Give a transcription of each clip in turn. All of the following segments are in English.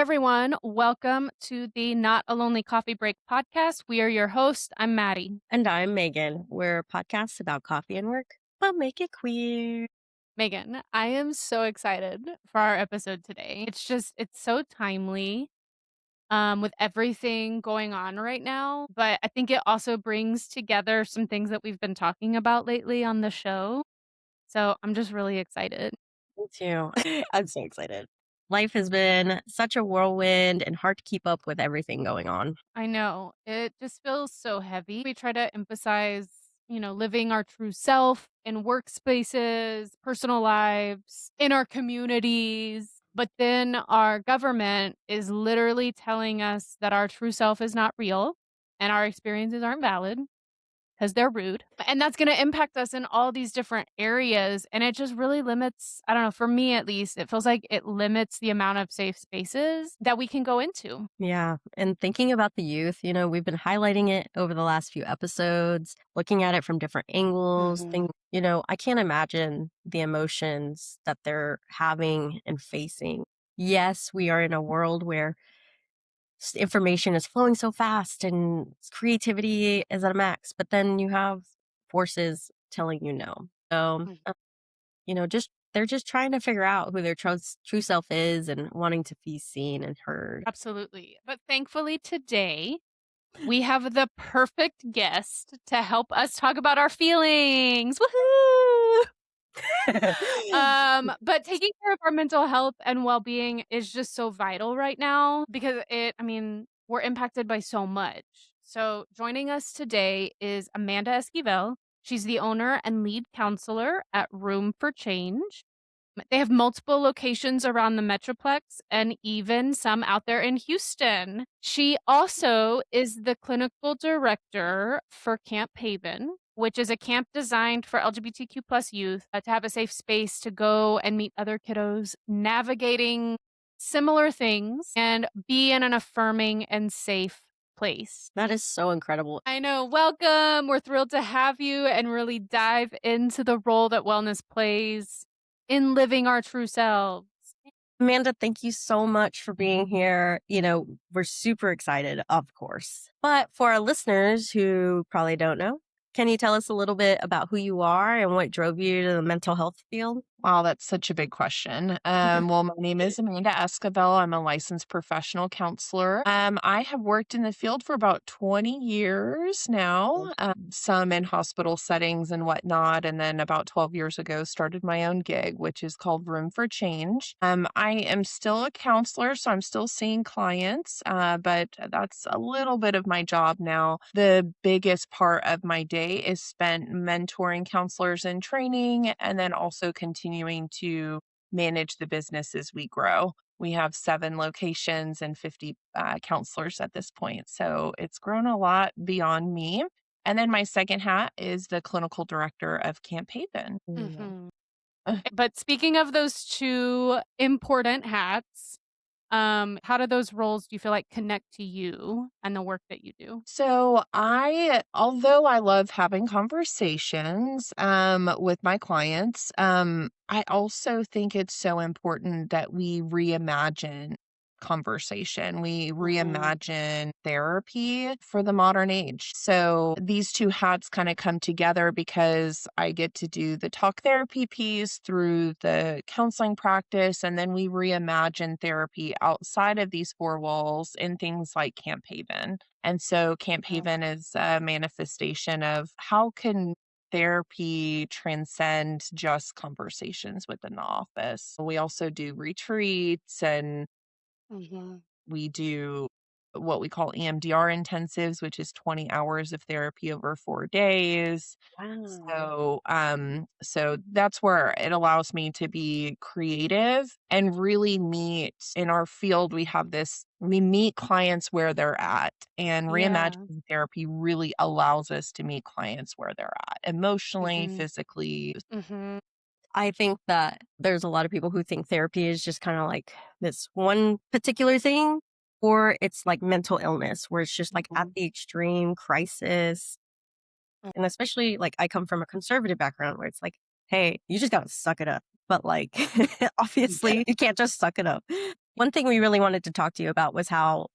everyone. Welcome to the Not a Lonely Coffee Break podcast. We are your hosts. I'm Maddie. And I'm Megan. We're podcasts about coffee and work, but make it queer. Megan, I am so excited for our episode today. It's so timely with everything going on right now. But I think it also brings together some things that we've been talking about lately on the show. So I'm just really excited. Me too. I'm so excited. Life has been such a whirlwind and hard to keep up with everything going on. I know. It just feels so heavy. We try to emphasize, living our true self in workspaces, personal lives, in our communities. But then our government is literally telling us that our true self is not real and our experiences aren't valid because they're rude. And that's going to impact us in all these different areas. And it just really limits, I don't know, for me at least, it feels like it limits the amount of safe spaces that we can go into. Yeah. And thinking about the youth, we've been highlighting it over the last few episodes, looking at it from different angles. I can't imagine the emotions that they're having and facing. Yes, we are in a world where information is flowing so fast and creativity is at a max, but then you have forces telling you no. So, just they're just trying to figure out who their true self is and wanting to be seen and heard. Absolutely. But thankfully today, we have the perfect guest to help us talk about our feelings. Woohoo! But taking care of our mental health and well-being is just so vital right now because we're impacted by so much. So joining us today is Amanda Esquivel. She's the owner and lead counselor at Room for Change. They have multiple locations around the Metroplex and even some out there in Houston. She also is the clinical director for Camp Haven, which is a camp designed for LGBTQ plus youth to have a safe space to go and meet other kiddos navigating similar things and be in an affirming and safe place. That is so incredible. I know. Welcome. We're thrilled to have you and really dive into the role that wellness plays in living our true selves. Amanda, thank you so much for being here. We're super excited, of course. But for our listeners who probably don't know, can you tell us a little bit about who you are and what drove you to the mental health field? Wow, that's such a big question. Well, my name is Amanda Esquivel. I'm a licensed professional counselor. I have worked in the field for about 20 years now, some in hospital settings and whatnot. And then about 12 years ago, started my own gig, which is called Room for Change. I am still a counselor, so I'm still seeing clients, but that's a little bit of my job now. The biggest part of my day is spent mentoring counselors in training and then also continuing to manage the business as we grow. We have 7 locations and 50 counselors at this point. So it's grown a lot beyond me. And then my second hat is the clinical director of Camp Haven. Mhm. But speaking of those two important hats, how do those roles do you feel like connect to you and the work that you do? So although I love having conversations with my clients, I also think it's so important that we reimagine conversation. We reimagine therapy for the modern age. So these two hats kind of come together because I get to do the talk therapy piece through the counseling practice, and then we reimagine therapy outside of these 4 walls in things like Camp Haven. And so Camp Haven is a manifestation of how can therapy transcend just conversations within the office. We also do retreats and we do what we call EMDR intensives, which is 20 hours of therapy over 4 days. Wow. So that's where it allows me to be creative and really meet in our field. We meet clients where they're at, and Yeah. reimagining therapy really allows us to meet clients where they're at emotionally, Mhm. physically. Mhm. I think that there's a lot of people who think therapy is just kind of like this one particular thing, or it's like mental illness, where it's just like at the extreme crisis. And especially like I come from a conservative background where it's like, hey, you just got to suck it up. But like, obviously, you can't just suck it up. One thing we really wanted to talk to you about was how,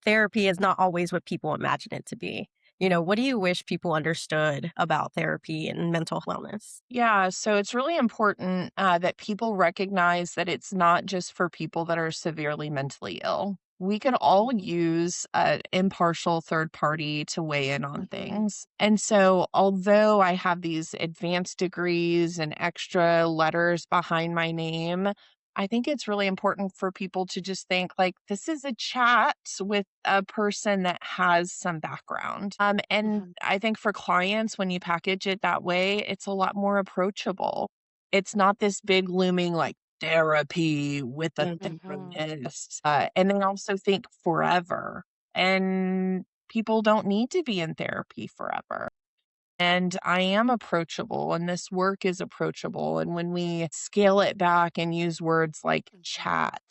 therapy is not always what people imagine it to be. What do you wish people understood about therapy and mental wellness? Yeah, so it's really important that people recognize that it's not just for people that are severely mentally ill. We can all use an impartial third party to weigh in on Mhm. things. And so, although I have these advanced degrees and extra letters behind my name, I think it's really important for people to just think like this is a chat with a person that has some background. And Mhm. I think for clients, when you package it that way, it's a lot more approachable. It's not this big looming like therapy with a Mhm. therapist. And they also think forever. And people don't need to be in therapy forever. And I am approachable, and this work is approachable. And when we scale it back and use words like Mhm. chat,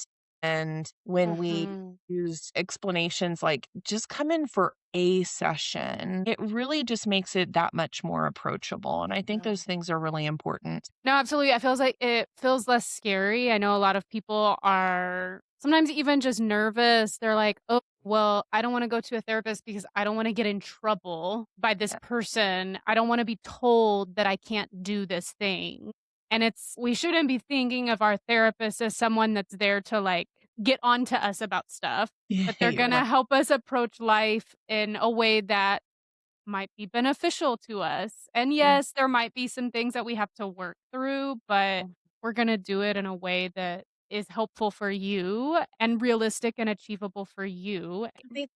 and when we Mhm. use explanations like just come in for a session, it really just makes it that much more approachable. And I think Yeah. those things are really important. No, absolutely. I feels like it feels less scary. I know a lot of people are sometimes even just nervous. They're like, "Oh, well, I don't wanna go to a therapist because I don't wanna get in trouble by this Yeah. person. I don't wanna be told that I can't do this thing." And it's we shouldn't be thinking of our therapist as someone that's there to, like, get on to us about stuff, but they're You're right. gonna help us approach life in a way that might be beneficial to us. And Yeah. yes, there might be some things that we have to work through, but we're going to do it in a way that is helpful for you and realistic and achievable for you.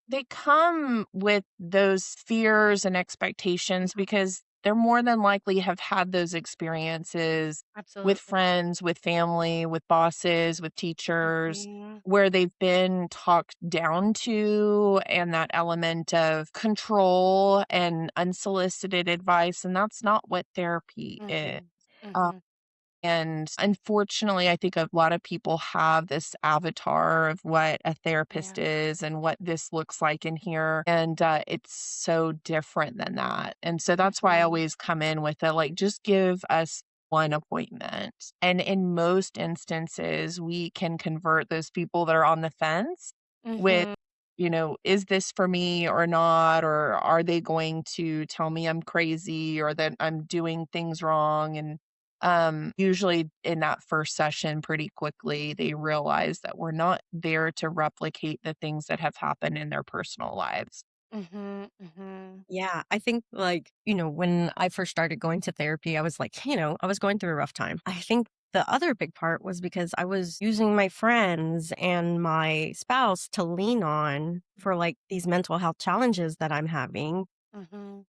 They come with those fears and expectations because they're more than likely have had those experiences with Absolutely. friends, with family, with bosses, with teachers, Mhm. where they've been talked down to, and that element of control and unsolicited advice, and that's not what therapy is. Mhm. Uh, Mhm. and unfortunately, I think a lot of people have this avatar of what a therapist Yeah. is and what this looks like in here. And it's so different than that. And so that's why I Mhm. always come in with a like, just give us one appointment. And in most instances, we can convert those people that are on the fence with, Mhm. is this for me or not? Or are they going to tell me I'm crazy or that I'm doing things wrong? And usually in that first session, pretty quickly, they realize that we're not there to replicate the things that have happened in their personal lives. Mhm. Mhm. Yeah, I think when I first started going to therapy, I was like, I was going through a rough time. I think the other big part was because I was using my friends and my spouse to lean on for like these mental health challenges that I'm having. Mhm.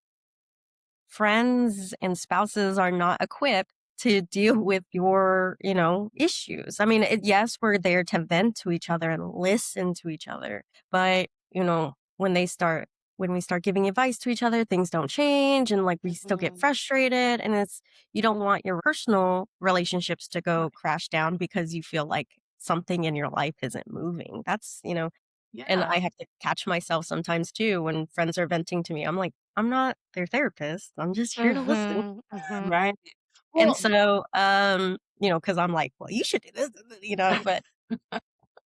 Friends and spouses are not equipped to deal with your, issues. I mean, yes, we're there to vent to each other and listen to each other. But, when we start giving advice to each other, things don't change and like we still get Mhm. frustrated. And you don't want your personal relationships to go Right. crash down because you feel like something in your life isn't moving. And Yeah. I have to catch myself sometimes too when friends are venting to me. I'm like, I'm not their therapist. I'm just here to listen. Mhm. Mhm. Right. And Well, so, because I'm like, well, you should do this, but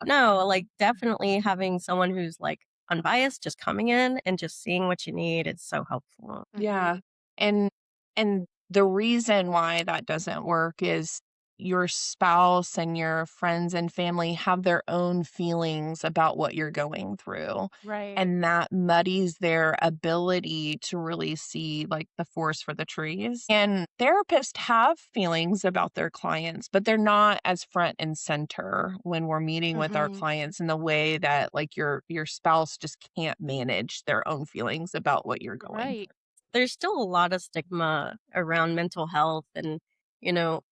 no, like definitely having someone who's like unbiased, just coming in and just seeing what you need is so helpful. yeah. And and the reason why that doesn't work is your spouse and your friends and family have their own feelings about what you're going through. Right. And that muddies their ability to really see like the forest for the trees. And therapists have feelings about their clients, but they're not as front and center when we're meeting with our Mhm. clients in the way that like your spouse just can't manage their own feelings about what you're going Right. There's still a lot of stigma around mental health. And,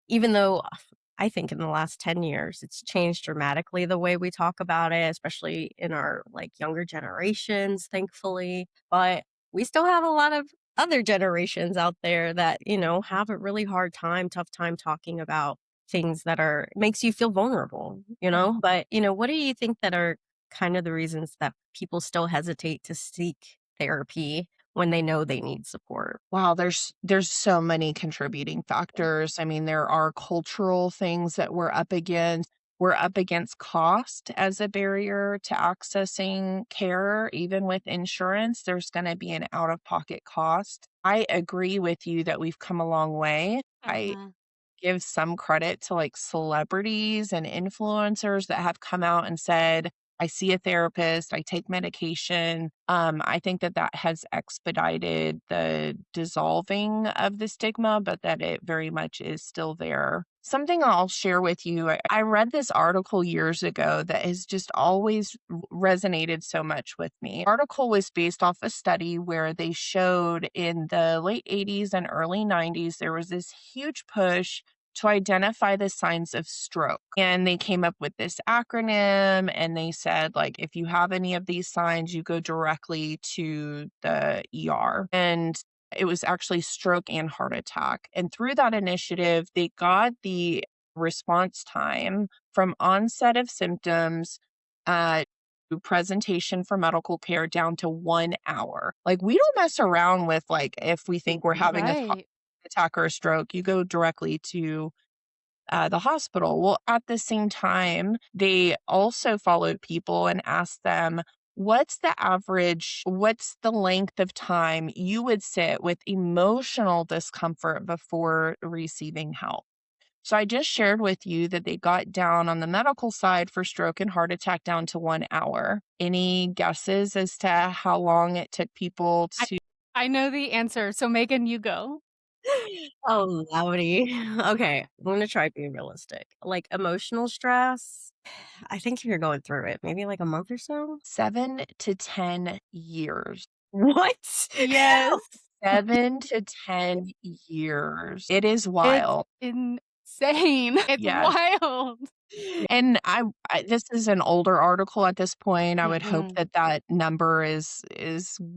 even though I think in the last 10 years, it's changed dramatically the way we talk about it, especially in our like younger generations, thankfully. But we still have a lot of other generations out there that, have a really hard time, tough time talking about things that makes you feel vulnerable, through. But, what do you think that are kind of the reasons that people still hesitate to seek therapy when they know they need support? Wow, there's so many contributing factors. I mean, there are cultural things that we're up against. We're up against cost as a barrier to accessing care. Even with insurance, there's going to be an out of pocket cost. I agree with you that we've come a long way. I Mhm. give some credit to like celebrities and influencers that have come out and said, I see a therapist, I take medication. I think that that has expedited the dissolving of the stigma, but that it very much is still there. Something I'll share with you, I read this article years ago that has just always resonated so much with me. The article was based off a study where they showed in the late 80s and early 90s, there was this huge push to identify the signs of stroke. And they came up with this acronym and they said, like, if you have any of these signs, you go directly to the ER. And it was actually stroke and heart attack. And through that initiative, they got the response time from onset of symptoms to presentation for medical care down to 1 hour. Like, we don't mess around with, like, if we think we're having a heart Right. attack or a stroke, you go directly to the hospital. Well, at the same time, they also followed people and asked them, what's the length of time you would sit with emotional discomfort before receiving help? So I just shared with you that they got down on the medical side for stroke and heart attack down to 1 hour. Any guesses as to how long it took people I to? I know the answer, so Megan, you go. Oh, Lordy. Okay, I'm gonna try being realistic. Like emotional stress, I think if you're going through it, maybe like a month or so. 7 to 10 years. What? Yes. 7 to 10 years. It is It's wild. insane. It's Yes. wild. And I this is an older article at this point. I would hope Mhm. that that number is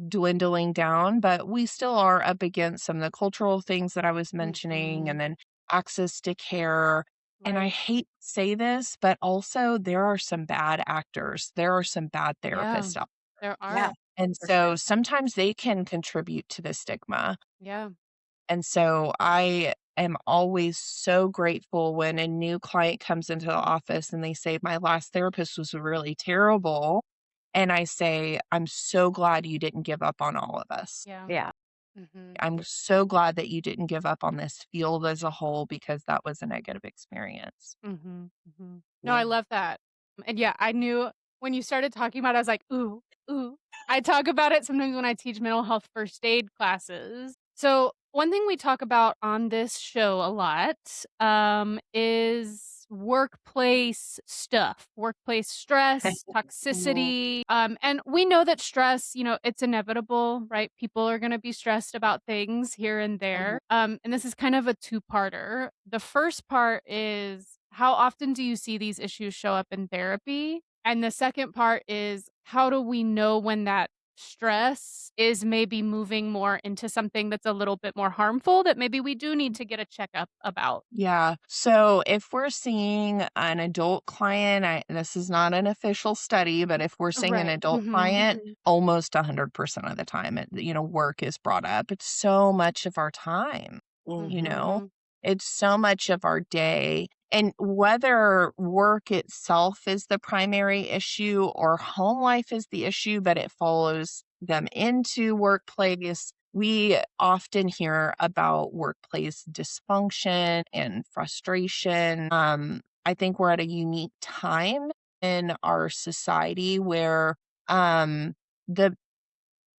dwindling down, but we still are up against some of the cultural things that I was mentioning and Mhm. then access to care. And I Right. hate to say this, but also there are some bad actors. There are some bad Yeah. therapists out. There Yeah, are. And for sure. so sometimes they can contribute to the stigma. Yeah. And so I am always so grateful when a new client comes into the office and they say, my last therapist was really terrible. And I say, I'm so glad you didn't give up on all of us. Yeah. Yeah, Mhm. I'm so glad that you didn't give up on this field as a whole because that was a negative experience. Mhm. Mhm. No, I yeah. love that. And yeah, I knew when you started talking about it, I was like, "Ooh, ooh." I talk about it sometimes when I teach mental health first aid classes. So, one thing we talk about on this show a lot, is workplace stuff, workplace stress, Mhm, toxicity, and we know that stress, it's inevitable, right? People are gonna be stressed about things here and mhm. there. And this is kind of a two-parter. The first part is how often do you see these issues show up in therapy? And the second part is how do we know when that stress is maybe moving more into something that's a little bit more harmful that maybe we do need to get a checkup about? Yeah. So if we're seeing an adult client, this is not an official study, but if we're seeing an Right. adult Mhm. client, almost 100% of the time, work is brought up. It's so much of our time, you Mhm. know, Mhm. it's so much of our day. And whether work itself is the primary issue or home life is the issue, but it follows them into workplace, we often hear about workplace dysfunction and frustration. I think we're at a unique time in our society where the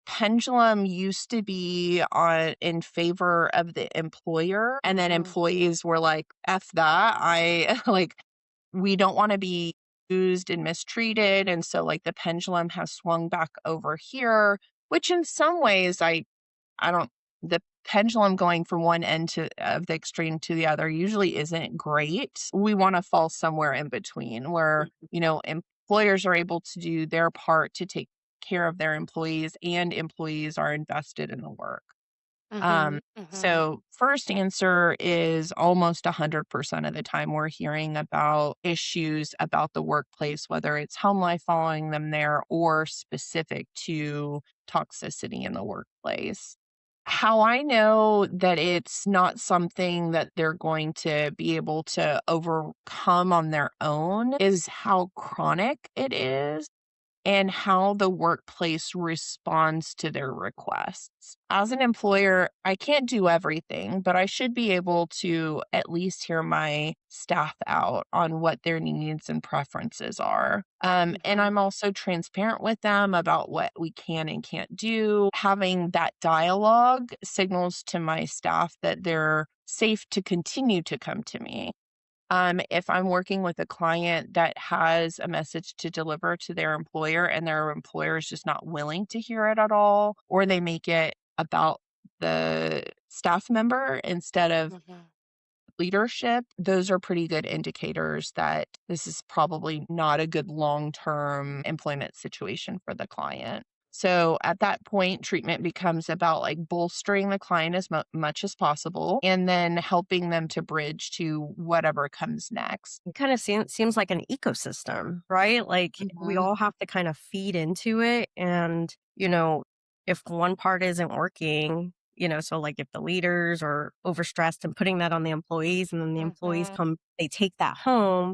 pendulum used to be on in favor of the employer, and then Mhm. employees were like, F that. I like, we don't want to be used and mistreated. And so, like, the pendulum has swung back over here, which in some ways, I don't, the pendulum going from one end of the extreme to the other usually isn't great. We want to fall somewhere in between where, employers are able to do their part to take care of their employees and employees are invested in the work. Um, Mhm. Mhm. so first answer is almost 100% of the time we're hearing about issues about the workplace, whether it's home life following them there or specific to toxicity in the workplace. How I know that it's not something that they're going to be able to overcome on their own is how chronic it is and how the workplace responds to their requests. As an employer, I can't do everything, but I should be able to at least hear my staff out on what their needs and preferences are. And Mhm. I'm also transparent with them about what we can and can't do. Having that dialogue signals to my staff that they're safe to continue to come to me. If I'm working with a client that has a message to deliver to their employer and their employer is just not willing to hear it at all, or they make it about the staff member instead of Mhm. leadership, those are pretty good indicators that this is probably not a good long term employment situation for the client. So at that point, treatment becomes about like bolstering the client as much as possible and then helping them to bridge to whatever comes next. It kind of seems like an ecosystem, right? Like we Mhm. all have to kind of feed into it. And, if one part isn't working, so like if the leaders are overstressed and putting that on the employees, and then the employees Mhm. come, they take that home.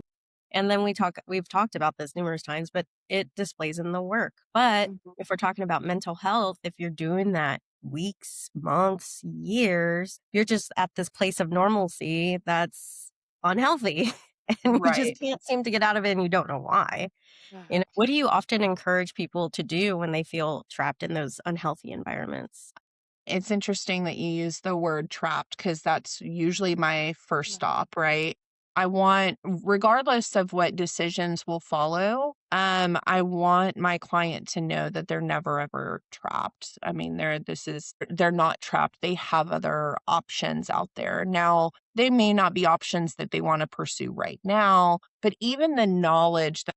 And then we've talked about this numerous times, but it displays in the work. But Mhm. if we're talking about mental health, if you're doing that weeks, months, years, you're just at this place of normalcy that's unhealthy. And you just Right. can't seem to get out of it and you don't know why. Mhm. What do you often encourage people to do when they feel trapped in those unhealthy environments? It's interesting that you use the word trapped because that's usually my first stop, right? I want, regardless of what decisions will follow, I want my client to know that they're never ever trapped. I mean, they're not trapped. They have other options out there. Now, they may not be options that they want to pursue right now, but even the knowledge that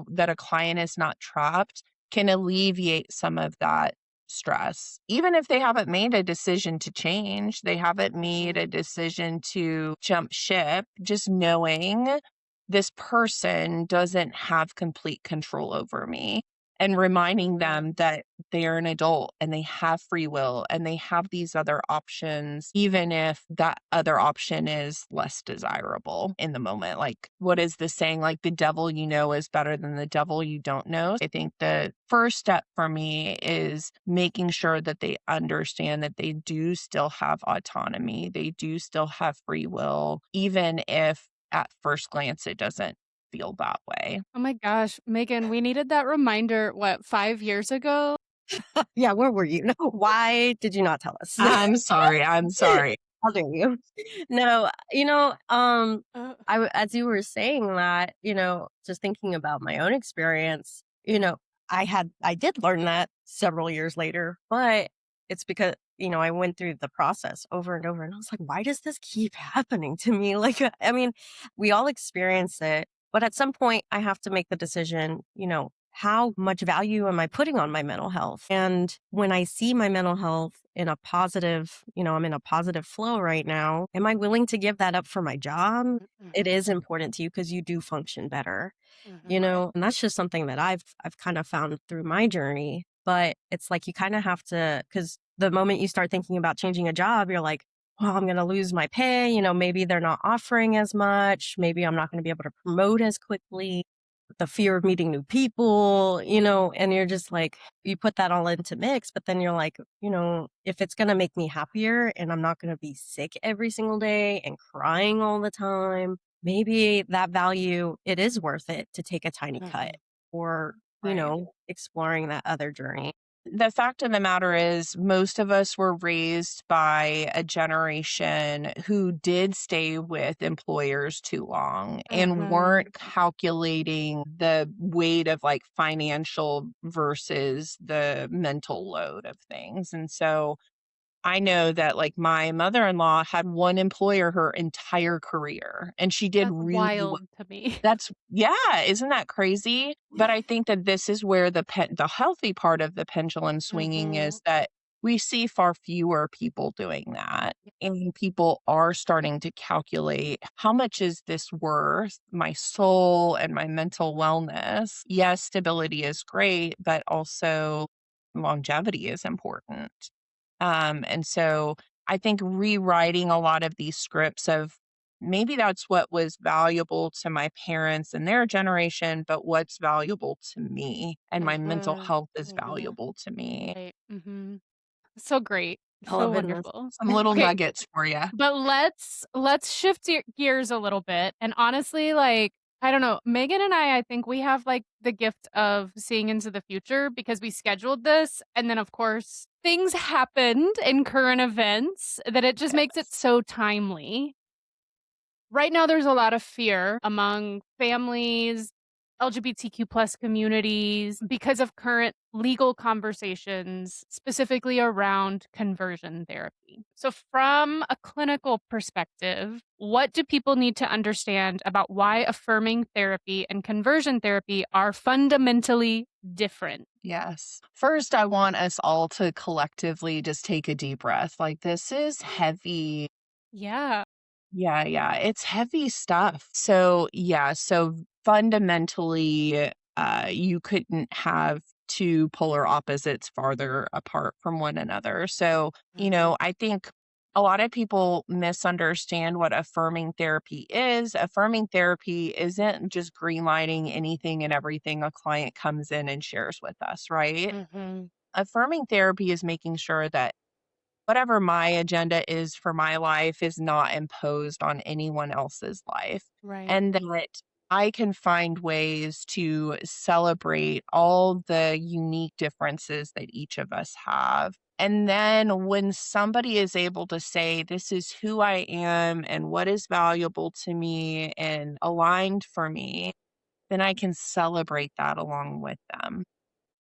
that a client is not trapped can alleviate some of that stress. Even if they haven't made a decision to change, they haven't made Mhm. a decision to jump ship, just knowing this person doesn't have complete control over me and reminding Mhm. them that they are an adult and they have free will and they have these other options, even if that other option is less desirable in the moment. Like, what is the saying? Like, the devil you know is better than the devil you don't know. I think the first step for me is making sure that they understand that they do still have autonomy, they do still have free will, even if at first glance it doesn't feel that way. Oh my gosh, Megan, we needed that reminder, what, 5 years ago? Yeah, where were you? No, why did you not tell us? I'm sorry, I'm sorry. How dare you? No, Uh, as you were saying that, just thinking about my own experience, I did learn that several years later, but it's because, I went through the process over and over and I was like, why does this keep happening to me? Like, I mean, we all experience it, but at some point I have to make the decision, how much value am I putting on my mental health? And when I see my mental health in a positive, I'm in a positive flow right now, am I willing to give that up for my job? It mhm. is important to you because you do function better, Mhm. and that's just something that I've kind of found through my journey. But it's like you kind of have to, because the moment you start thinking about changing a job, you're like, well, I'm going to lose my pay. Maybe they're not offering as much. Maybe I'm not going to be able to promote as quickly. The fear of meeting new people, and you're just like, you put that all into mix, but then you're like, if it's going to make me happier and I'm not going to be sick every single day and crying all the time, maybe that value, it is worth it to take a tiny cut Mhm. or, Right. exploring that other journey. The fact of the matter is, most of us were raised by a generation who did stay with employers too long and Mhm. weren't calculating the weight of like financial versus the mental load of things. And so I know that like my mother-in-law had one employer her entire career and she did That's really well. wild to me. That's yeah, isn't that crazy? But I think that this is where the healthy part of the pendulum swinging Mhm. is that we see far fewer people doing that. And people are starting to calculate how much is this worth my soul and my mental wellness? Yes, stability is great, but also longevity is important. And so I think rewriting a lot of these scripts of maybe that's what was valuable to my parents and their generation, but what's valuable to me and my mental Mhm. health is Mhm. valuable to me. Right. Mhm. So great. I So love it. And wonderful. Some little Okay, nuggets for you. but let's shift gears a little bit. And honestly, like, I don't know, Megan and I think we have like the gift of seeing into the future because we scheduled this, and then of course things happened in current events that it just makes it Yes. so timely. Right now, there's a lot of fear among families, LGBTQ plus communities because of current legal conversations, specifically around conversion therapy. So, from a clinical perspective, what do people need to understand about why affirming therapy and conversion therapy are fundamentally different? Yes. First, I want us all to collectively just take a deep breath. Like, this is heavy. Yeah. Yeah, yeah, it's heavy stuff. So, yeah, so fundamentally, you couldn't have two polar opposites farther apart from one another. So, Hmm. I think a lot of people misunderstand what affirming therapy is. Affirming therapy isn't just greenlighting anything and everything a client comes in and shares with us, right? Hmm. Affirming therapy is making sure that whatever my agenda is for my life is not imposed on anyone else's life. Right. And that I can find ways to celebrate all the unique differences that each of us have. And then when somebody is able to say, this is who I am and what is valuable to me and aligned for me, then I can celebrate that along with them.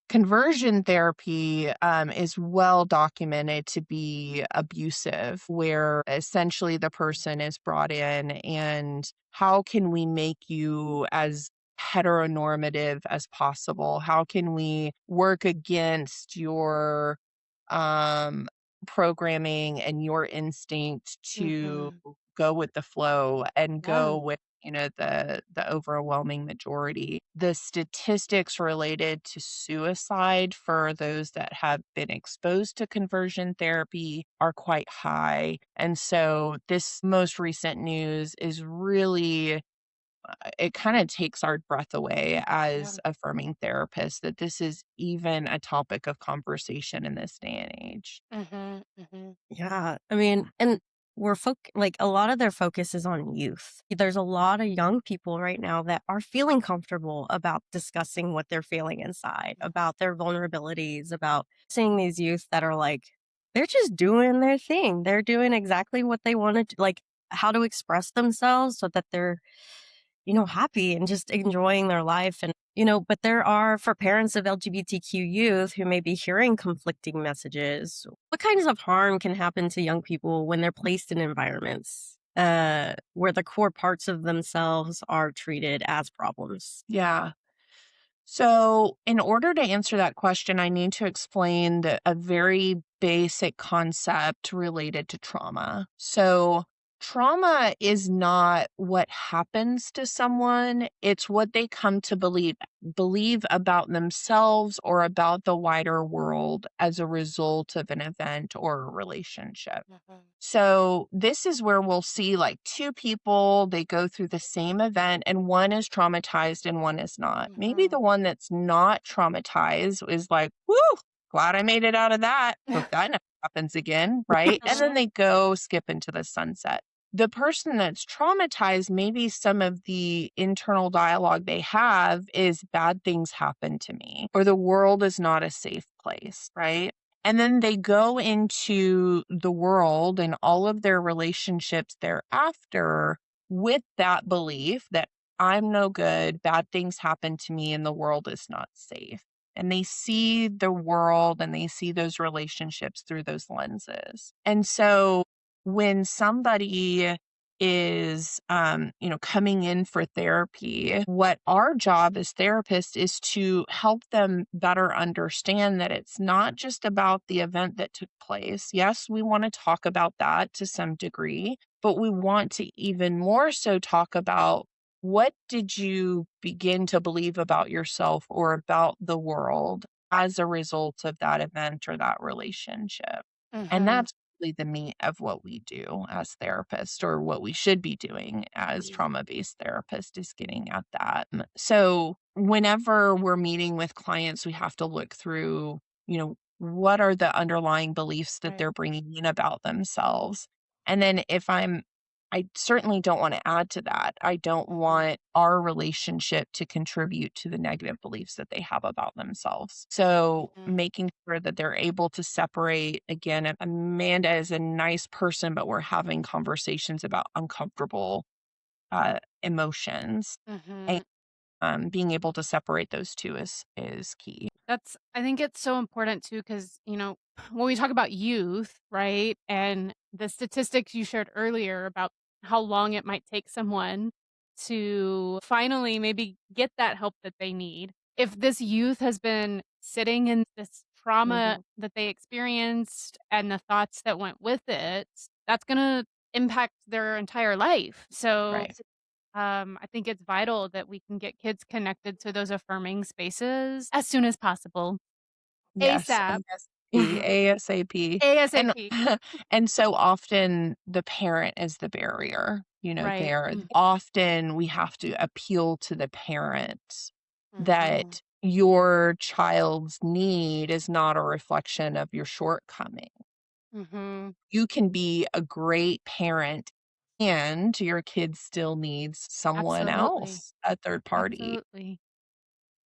Conversion therapy is well documented to be abusive, where essentially the person is brought in and how can we make you as heteronormative as possible? How can we work against your um, programming and your instinct to Hmm. go with the flow and Yeah. go with the overwhelming majority. The statistics related to suicide for those that have been exposed to conversion therapy are quite high. And so this most recent news is really it kind of takes our breath away Yeah. as affirming therapists that this is even a topic of conversation in this day and age. Hmm. Hmm. yeah, I mean, and like a lot of their focus is on youth. There's a lot of young people right now that are feeling comfortable about discussing what they're feeling inside, about their vulnerabilities, about seeing these youth that are like, they're just doing their thing. They're doing exactly what they wanted to, like how to express themselves so that they're happy and just enjoying their life. And, but there are, for parents of LGBTQ youth who may be hearing conflicting messages, what kinds of harm can happen to young people when they're placed in environments where the core parts of themselves are treated as problems? Yeah. So, in order to answer that question, I need to explain a very basic concept related to trauma. So, trauma is not what happens to someone, it's what they come to believe about themselves or about the wider world as a result of an event or a relationship. Hmm. So this is where we'll see like two people, they go through the same event and one is traumatized and one is not. Maybe the Hmm. one that's not traumatized is like, whoo, glad I made it out of that. Hope that never happens again. Right. And then they go skip into the sunset. The person that's traumatized, maybe some of the internal dialogue they have is bad things happen to me, or the world is not a safe place. Right. And then they go into the world and all of their relationships thereafter with that belief that I'm no good, bad things happen to me, and the world is not safe. And they see the world and they see those relationships through those lenses. And so when somebody is coming in for therapy, what our job as therapists is to help them better understand that it's not just about the event that took place. Yes, we want to talk about that to some degree, but we want to even more so talk about what did you begin to believe about yourself or about the world as a result of that event or that relationship. And Mhm. that's really the meat of what we do as therapists, or what we should be doing as Mhm. trauma-based therapists, is getting at that. So whenever we're meeting with clients, we have to look through, what are the underlying beliefs that Right. they're bringing in about themselves? And then I certainly don't want to add to that. I don't Mhm. want our relationship to contribute to the negative beliefs that they have about themselves. So Mhm. making sure that they're able to separate, again, Amanda is a nice person, but we're having conversations about uncomfortable emotions. And Mhm. being able to separate those two is key. I think it's so important too, because, when we talk about youth, right? And the statistics you shared earlier about how long it might take someone to finally maybe get that help that they need. If this youth has been sitting in this trauma Mhm. that they experienced and the thoughts that went with it, that's going to impact their entire life. So, Right. I think it's vital that we can get kids connected to those affirming spaces as soon as possible. Yes, ASAP. ASAP, ASAP. And ASAP. and so often the parent is the barrier, Right. there. Often we have to appeal to the parent Mhm. that your child's need is not a reflection of your shortcoming. Mhm. You can be a great parent and your kid still needs someone Absolutely. else, a third party. Absolutely.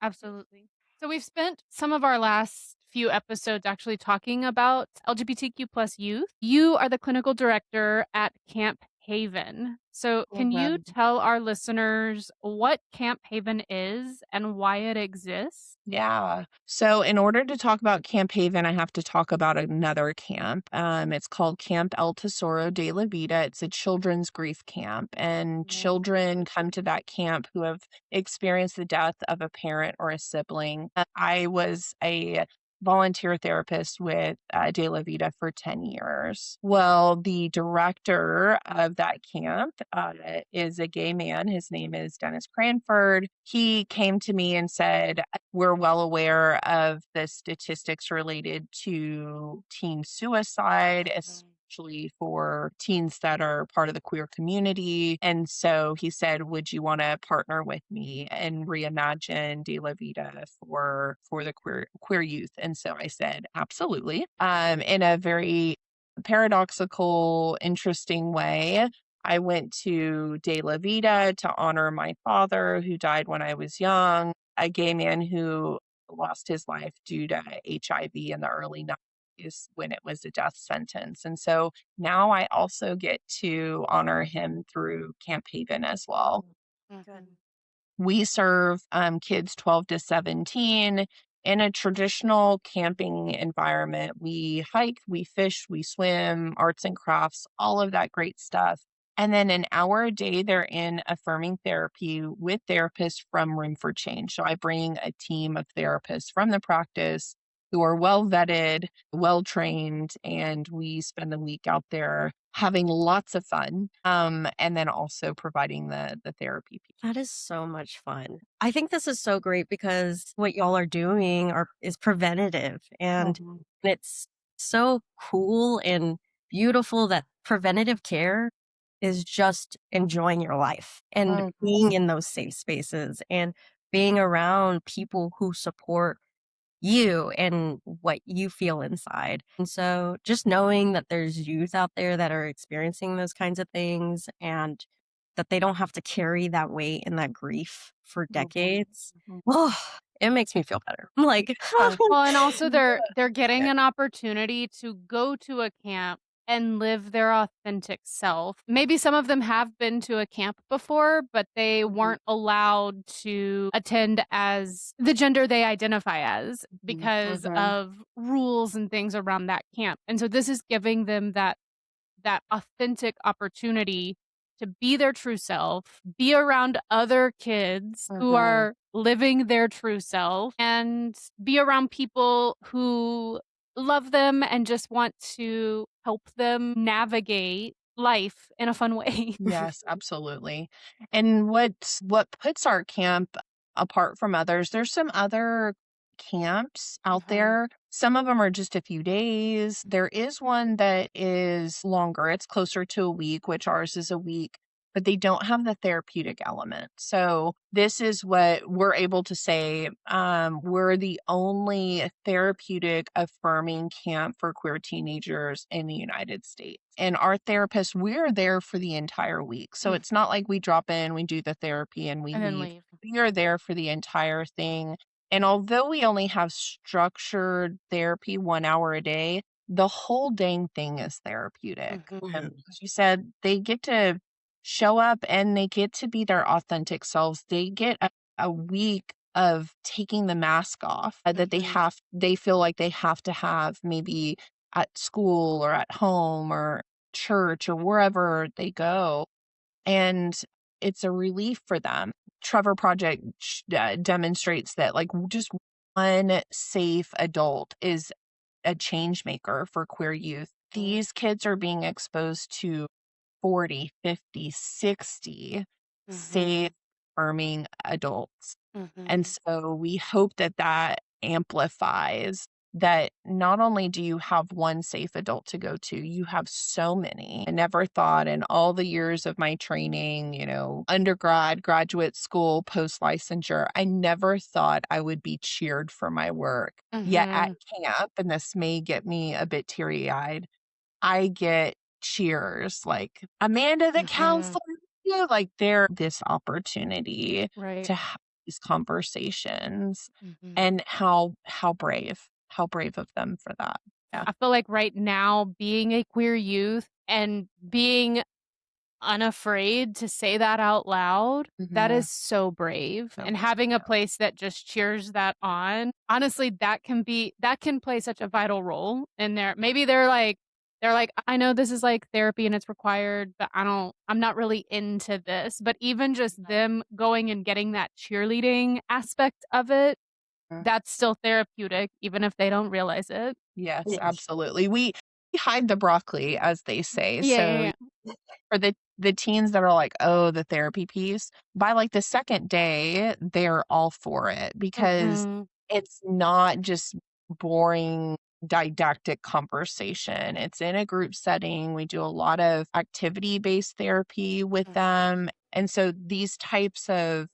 Absolutely. So we've spent some of our last few episodes actually talking about LGBTQ plus youth. You are the clinical director at Camp Haven. So can you Mhm. tell our listeners what Camp Haven is and why it exists? Yeah. So in order to talk about Camp Haven, I have to talk about another camp. It's called Camp El Tesoro de la Vida. It's a children's grief camp, and Mm. children come to that camp who have experienced the death of a parent or a sibling. I was a volunteer therapist with De La Vida for 10 years. Well, the director of that camp is a gay man. His name is Dennis Cranford. He came to me and said, we're well aware of the statistics related to teen suicide, especially for teens that are part of the queer community. And so he said, would you want to partner with me and reimagine De La Vida for the queer youth? And so I said, absolutely. In a very paradoxical, interesting way, I went to De La Vida to honor my father, who died when I was young, a gay man who lost his life due to HIV in the early 90s when it was a death sentence. And so now I also get to honor him through Camp Haven as well. Mhm. We serve kids 12 to 17 in a traditional camping environment. We hike, we fish, we swim, arts and crafts, all of that great stuff. And then an hour a day, they're in affirming therapy with therapists from Room for Change. So I bring a team of therapists from the practice who are well vetted, well trained, and we spend the week out there having lots of fun, and then also providing the therapy piece. That is so much fun. I think this is so great because what y'all are doing is preventative, and Mhm, it's so cool and beautiful that preventative care is just enjoying your life and mhm, being in those safe spaces and being around people who support you and what you feel inside. And so just knowing that there's youth out there that are experiencing those kinds of things and that they don't have to carry that weight and that grief for mhm, decades. mhm. Oh, it makes me feel better. I'm like, Well, and also they're Yeah. getting an opportunity to go to a camp and live their authentic self. Maybe some of them have been to a camp before, but they Mhm, weren't allowed to attend as the gender they identify as mhm, because mhm. of rules and things around that camp. And so this is giving them that authentic opportunity to be their true self, be around other kids who Mhm. are living their true self, and be around people who love them and just want to help them navigate life in a fun way. Yes, absolutely. And what puts our camp apart from others, there's some other camps out Mhm. there, Some of them are just a few days. There is one that is longer. It's closer to a week, which ours is a week, but they don't have the therapeutic element. So this is what we're able to say. We're the only therapeutic affirming camp for queer teenagers in the United States. And our therapists, we're there for the entire week. So it's not like we drop in, we do the therapy, and we And then leave. leave. We are there for the entire thing. And although we only have structured therapy 1 hour a day, the whole dang thing is therapeutic. And Mhm. as you said, they get to show up and they get to be their authentic selves. They get a week of taking the mask off that they feel like they have to have maybe at school or at home or church or wherever they go. And it's a relief for them. Trevor Project demonstrates that like just one safe adult is a change maker for queer youth. These kids are being exposed to 40, 50, 60 safe, affirming adults. And so we hope that that amplifies that not only do you have one safe adult to go to, you have so many. I never thought in all the years of my training, undergrad, graduate school, post licensure, I never thought I would be cheered for my work. Yet at camp, and this may get me a bit teary eyed, I get cheers like, Amanda, the counselor, you like they're this opportunity Right. to have these conversations and how brave of them for that. Yeah. I feel like right now, being a queer youth and being unafraid to say that out loud, that Mhm. is so brave, So and much. having a place that just cheers that on, honestly, that can play such a vital role in there. Maybe they're like, "I know this is, like, therapy and it's required, but I'm not really into this." But even just them going and getting that cheerleading aspect of it, Yeah. that's still therapeutic, even if they don't realize it. Yes, Yes. absolutely. We hide the broccoli, as they say. Yeah, yeah, So yeah. for the teens that are like, "Oh, the therapy piece," by, like, the second day, they're all for it because Mhm. it's not just boring didactic conversation. It's in a group setting. We do a lot of activity-based therapy with them, and so these types of,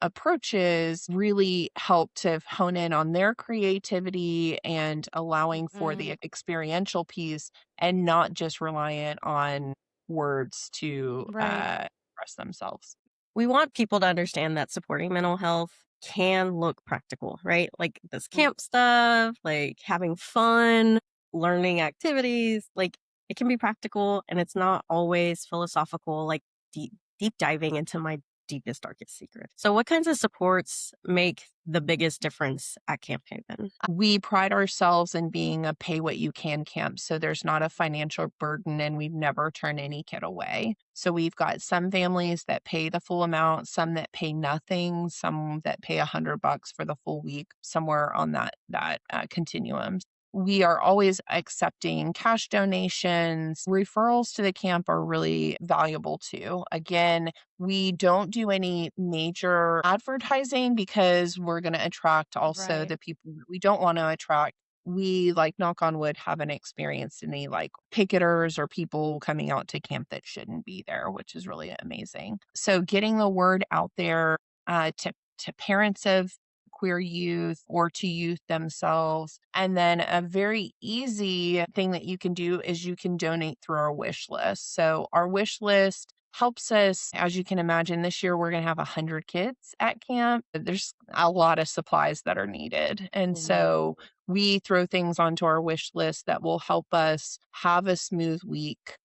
approaches really help to hone in on their creativity and allowing for the experiential piece and not just reliant on words to Right. express themselves. We want people to understand that supporting mental health can look practical, right? Like this camp stuff, like having fun, learning activities, like it can be practical and it's not always philosophical, like deep diving into my deepest, darkest secret. So what kinds of supports make the biggest difference at Camp Haven? We pride ourselves in being a pay what you can camp. So there's not a financial burden and we've never turned any kid away. So we've got some families that pay the full amount, some that pay nothing, some that pay $100 for the full week, somewhere on that continuum. We are always accepting cash donations. Referrals to the camp are really valuable too. Again, we don't do any major advertising because we're going to attract also Right. the people that we don't want to attract. We, like, knock on wood, haven't experienced any like picketers or people coming out to camp that shouldn't be there, which is really amazing. So getting the word out there to parents of queer youth or to youth themselves. And then a very easy thing that you can do is you can donate through our wish list. So our wish list helps us, as you can imagine, this year we're going to have 100 kids at camp. There's a lot of supplies that are needed. And so we throw things onto our wish list that will help us have a smooth week.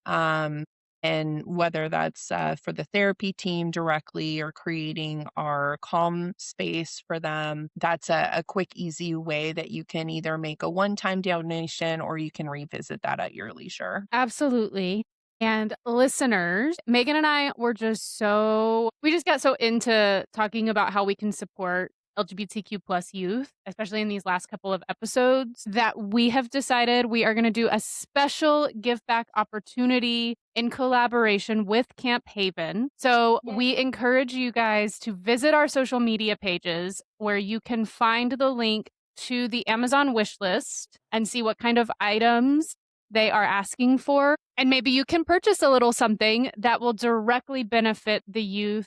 And whether that's for the therapy team directly or creating our calm space for them, that's a quick, easy way that you can either make a one time donation or you can revisit that at your leisure. Absolutely. And listeners, Megan and I were we just got so into talking about how we can support LGBTQ plus youth, especially in these last couple of episodes, that we have decided we are going to do a special give back opportunity in collaboration with Camp Haven. So we encourage you guys to visit our social media pages where you can find the link to the Amazon wish list and see what kind of items they are asking for. And maybe you can purchase a little something that will directly benefit the youth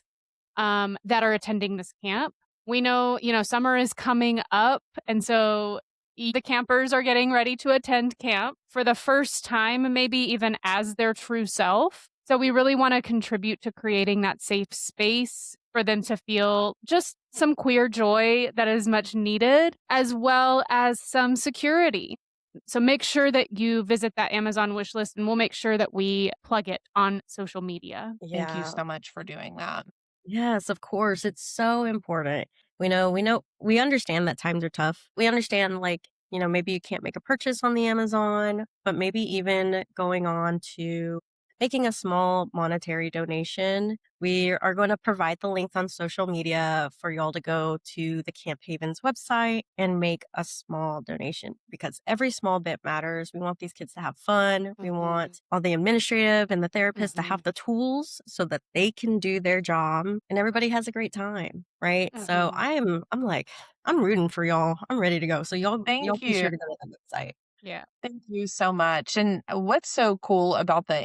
that are attending this camp. We know, summer is coming up. And so the campers are getting ready to attend camp for the first time, maybe even as their true self. So we really want to contribute to creating that safe space for them to feel just some queer joy that is much needed, as well as some security. So make sure that you visit that Amazon wish list and we'll make sure that we plug it on social media. Thank you Yeah. so much for doing that. Yes, of course. It's so important. We understand that times are tough. We understand, like, maybe you can't make a purchase on the Amazon, but maybe even going on to making a small monetary donation. We are going to provide the link on social media for y'all to go to the Camp Havens website and make a small donation because every small bit matters. We want these kids to have fun. We want all the administrative and the therapists to have the tools so that they can do their job and everybody has a great time, right? So I'm rooting for y'all. I'm ready to go. So y'all Thank be you. sure to go to that website. Yeah. Thank you so much. And what's so cool about the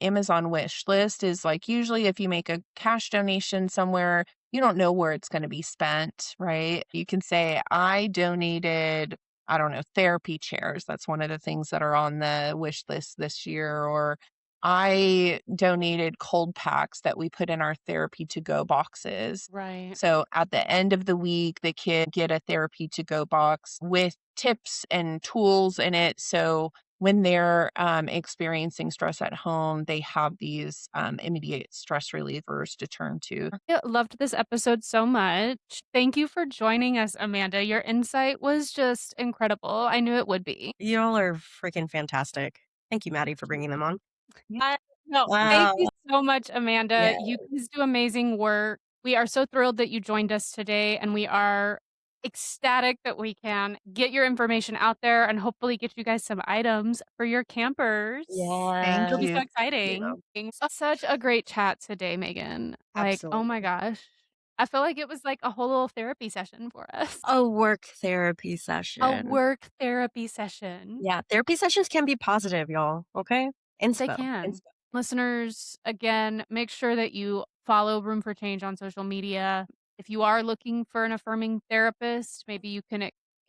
Amazon wish list is like usually if you make a cash donation somewhere, you don't know where it's going to be spent, right? You can say I donated, I don't know, therapy chairs. That's one of the things that are on the wish list this year, or I donated cold packs that we put in our therapy to go boxes. Right. So at the end of the week, the kid get a therapy to go box with tips and tools in it. So when they're experiencing stress at home, they have these immediate stress relievers to turn to. I loved this episode so much. Thank you for joining us, Amanda. Your insight was just incredible. I knew it would be. Y'all are freaking fantastic. Thank you, Maddie, for bringing them on. I no, thank Wow. you so much, Amanda. Yeah. You guys do amazing work. We are so thrilled that you joined us today, and we are ecstatic that we can get your information out there and hopefully get you guys some items for your campers. Thank It'll be Yes. so you. exciting. Such a great chat today, Megan. Like, oh my Absolutely. gosh. I feel like it was like a whole little therapy session for us. A work therapy A session. work therapy session. Yeah, therapy sessions can be positive, y'all, okay? They Inspo, can. inspo. Listeners, again, make sure that you follow Room for Change on social media. If you are looking for an affirming therapist, maybe you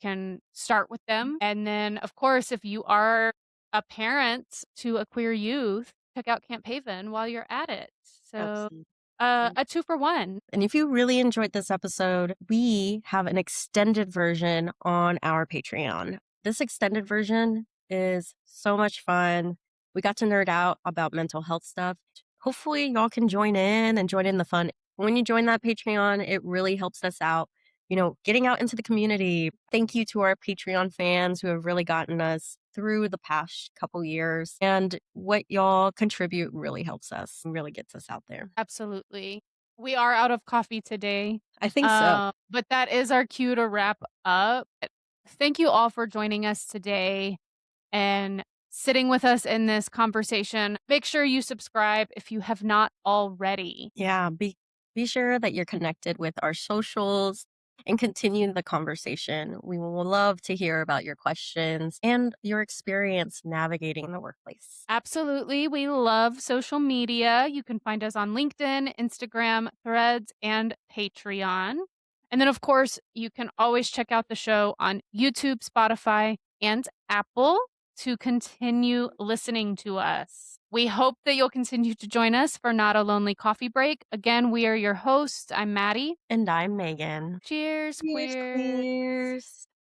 can start with them. And then, of course, if you are a parent to a queer youth, check out Camp Haven while you're at it. So, Absolutely. a 2 for 1. And if you really enjoyed this episode, we have an extended version on our Patreon. This extended version is so much fun. We got to nerd out about mental health stuff. Hopefully, y'all can join in and join in the fun. When you join that Patreon, it really helps us out, getting out into the community. Thank you to our Patreon fans who have really gotten us through the past couple years. And what y'all contribute really helps us, really gets us out there. Absolutely. We are out of coffee today, I think so. but that is our cue to wrap up. Thank you all for joining us today and sitting with us in this conversation. Make sure you subscribe if you have not already. Yeah, be sure that you're connected with our socials and continue the conversation. We will love to hear about your questions and your experience navigating the workplace. Absolutely. We love social media. You can find us on LinkedIn, Instagram, Threads, and Patreon. And then, of course, you can always check out the show on YouTube, Spotify, and Apple to continue listening to us. We hope that you'll continue to join us for Not a Lonely Coffee Break. Again, we are your hosts. I'm Maddie. And I'm Megan. Cheers, Cheers, queers. queers.